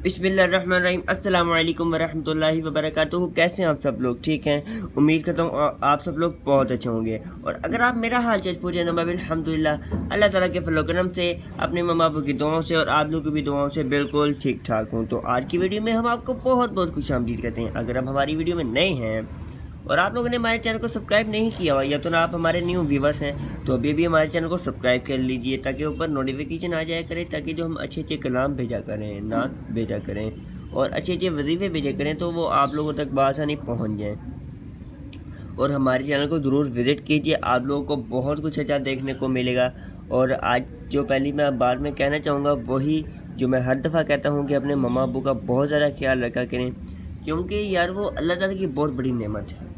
बिस्मिल्लाहिर्रहमानिर्रहीम। अस्सलाम वालेकुम वरहमतुल्लाहि वबरकातुहू। कैसे हैं आप सब लोग? ठीक हैं, उम्मीद करता हूँ आप सब लोग बहुत अच्छे होंगे। और अगर आप मेरा हाल चाल पूछे ना, मैं अल्हम्दुलिल्लाह अल्लाह ताला के फजल करम से, अपने मम्मा पापा की दुआओं से और आप लोगों की भी दुआओं से बिल्कुल ठीक ठाक हूँ। तो आज की वीडियो में हम आपको बहुत बहुत खुशामदीद कहते हैं। अगर आप हमारी वीडियो में नए हैं और आप लोगों ने हमारे चैनल को सब्सक्राइब नहीं किया हुआ या तो ना आप हमारे न्यू व्यूवर्स हैं, तो अभी भी हमारे चैनल को सब्सक्राइब कर लीजिए ताकि ऊपर नोटिफिकेशन आ जाया करे, ताकि जो हम अच्छे अच्छे कलाम भेजा करें, नात भेजा करें और अच्छे अच्छे वजीफ़े भेजा करें तो वो आप लोगों तक बआसानी पहुँच जाएँ। और हमारे चैनल को ज़रूर विज़िट कीजिए, आप लोगों को बहुत कुछ अच्छा देखने को मिलेगा। और आज जो पहली मैं बात में कहना चाहूँगा वही जो मैं हर दफ़ा कहता हूँ कि अपने मम्मा अबू का बहुत ज़्यादा ख्याल रखा करें, क्योंकि यार वो अल्लाह ताला की बहुत बड़ी नेमत है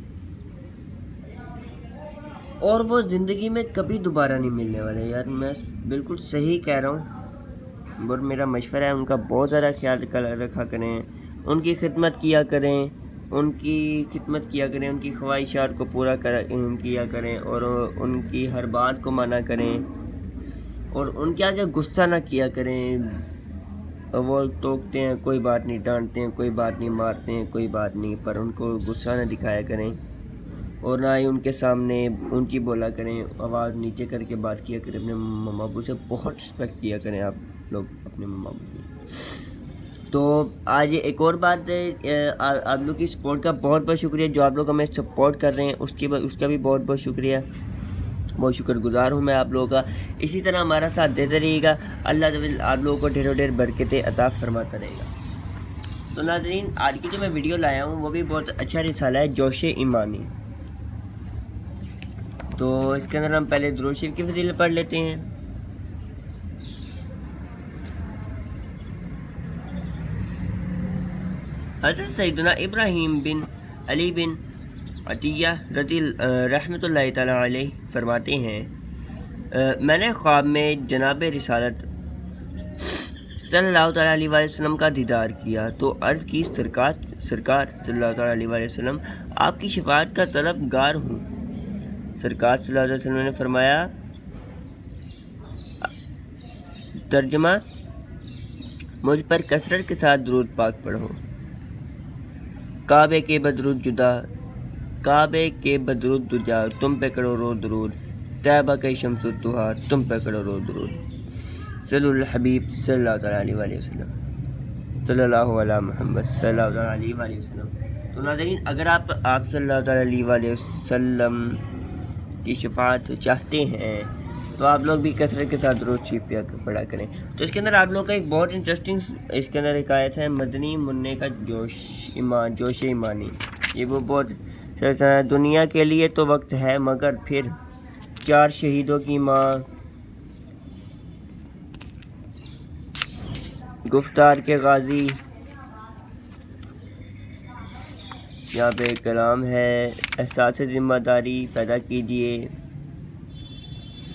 और वो ज़िंदगी में कभी दोबारा नहीं मिलने वाले। यार मैं बिल्कुल सही कह रहा हूँ और मेरा मशवरा है, उनका बहुत ज़्यादा ख्याल रखा करें, उनकी खिदमत किया करें, उनकी ख्वाहिशात को पूरा किया करें और उनकी हर बात को माना करें और उनके आगे गुस्सा ना किया करें। वो टोकते हैं कोई बात नहीं, डांटते हैं कोई बात नहीं, मारते हैं कोई बात नहीं, पर उनको गुस्सा ना दिखाया करें और ना ही उनके सामने ऊंची बोला करें, आवाज़ नीचे करके बात किया करें। अपने मम्मा अबू से बहुत रिस्पेक्ट किया करें आप लोग अपने मम्मा अबू की। तो आज एक और बात है, आप लोग की सपोर्ट का बहुत बहुत शुक्रिया। जो आप लोग हमें सपोर्ट कर रहे हैं उसका भी बहुत बहुत शुक्रिया, बहुत शुक्रगुजार हूँ मैं आप लोगों का। इसी तरह हमारा साथ देते रहिएगा, अल्लाह आप लोगों को ढेरों ढेर बरकतें अता फरमाता रहेगा। तो नाज़रीन, आज की जो मैं वीडियो लाया हूँ वो भी बहुत अच्छा रिसाला है, जोशे ईमानी। तो इसके अंदर हम पहले दुरूद शरीफ की फजीलत पढ़ लेते हैं। हज़रत सैयदना इब्राहीम बिन अली बिन अतिया रज़ी रहमतुल्लाहि तआला अलैहि फरमाते हैं, मैंने ख्वाब में जनाब रिसालत सल्लल्लाहु अलैहि वसल्लम का दीदार किया तो अर्ज़ की, सरकार सल्लल्लाहु अलैहि वसल्लम आपकी शफाअत का तलबगार हूँ। सरकार सल्लल्लाहु अलैहि वसल्लम ने फरमाया, तर्जमा, मुझ पर कसरत के साथ दुरूद पाक पढ़ो। काबे के बदरुद दुजा तुम पे करो रो दुरूद, तैबा के शम्सुद दुहा तुम पे करो रो दुरूद। सल्लुल हबीब सल्लल्लाहु अलैहि वसल्लम, सल्लल्लाहु अला मुहम्मद सल्लल्लाहु अलैहि वसल्लम। तो नाज़रीन, अगर आप सल्लल्लाहु अलैहि वसल्लम की शफाअत चाहते हैं तो आप लोग भी कसरत के साथ दुरूद शरीफ पढ़ा करें। तो इसके अंदर आप लोग का एक बहुत इंटरेस्टिंग इसके अंदर एक आयत है, मदनी मुन्ने का जोश ईमानी। ये वो बहुत दुनिया के लिए तो वक्त है, मगर फिर 4 शहीदों की माँ, गुफ्तार के गाजी, यहाँ पे कलाम है, एहसास ज़िम्मेदारी पैदा कीजिए,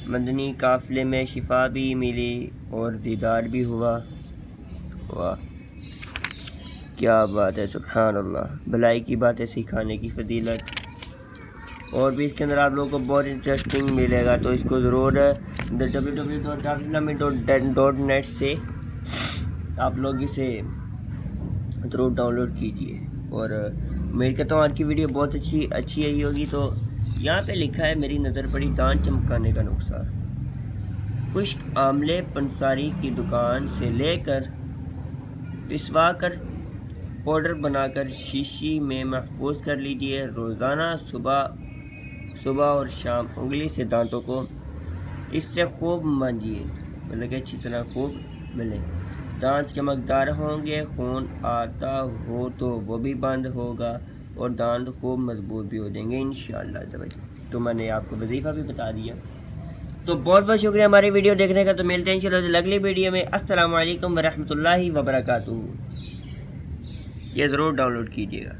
मदनी काफ़िले में शिफा भी मिली और दीदार भी हुआ। वाह क्या बात है, सुभान अल्लाह। भलाई की बातें सिखाने की फजीलत और भी इसके अंदर आप लोगों को बहुत इंटरेस्टिंग मिलेगा। तो इसको ज़रूर www.net से आप लोग इसे ज़रूर डाउनलोड कीजिए। और उम्मीद करता हूँ आज की वीडियो बहुत अच्छी आई होगी। तो यहाँ पे लिखा है, मेरी नज़र पड़ी दान चमकाने का नुस्खा। खुश्क आमले पंसारी की दुकान से लेकर पिसवा कर पाउडर बनाकर शीशी में महफूज कर लीजिए। रोज़ाना सुबह और शाम उंगली से दांतों को इससे खूब मांजिए, मतलब कि अच्छी तरह खूब मिले। दांत चमकदार होंगे, खून आता हो तो वो भी बंद होगा और दांत खूब मजबूत भी हो जाएंगे इंशाअल्लाह। तो मैंने आपको वजीफ़ा भी बता दिया। तो बहुत बहुत शुक्रिया हमारी वीडियो देखने का। तो मिलते हैं इंशाअल्लाह अगली वीडियो में। अस्सलाम वालेकुम वरहमतुल्लाहि वबरकातुहू। ये ज़रूर डाउनलोड कीजिएगा।